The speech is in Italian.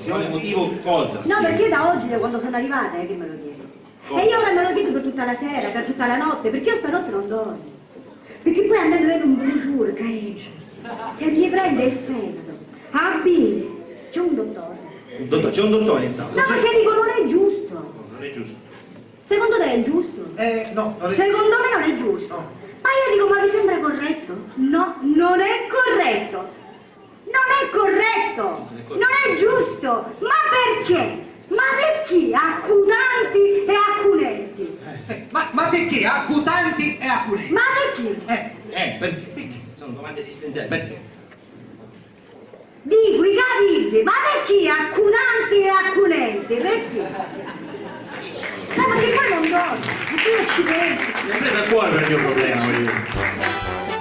Quale motivo? Cosa? No, perché da oggi, da quando sono arrivata, che me lo chiedo. Cosa? E io ora me lo chiedo per tutta la sera, per tutta la notte, perché io stanotte non dormo. Perché poi a me viene un brusure, careggia, che mi prende il fegato. Ah, bene, c'è un dottore. C'è un dottore in sala. No, perché dico non è giusto. Non è giusto. Secondo te è giusto? No, non è Secondo me non è giusto. No. Ma io dico, ma vi sembra corretto? No, non è corretto. Non è corretto. Non è giusto. Ma perché? Ma perché accutanti e accunenti? Ma perché accutanti e accunenti? Ma perché? Perché? Sono domande esistenziali. Perché? Dico i capiti, ma perché accunanti e accunenti? Perché? Ma perché poi non dormo, perché io ci penso. Mi hai preso a cuore per il mio problema, voglio dire.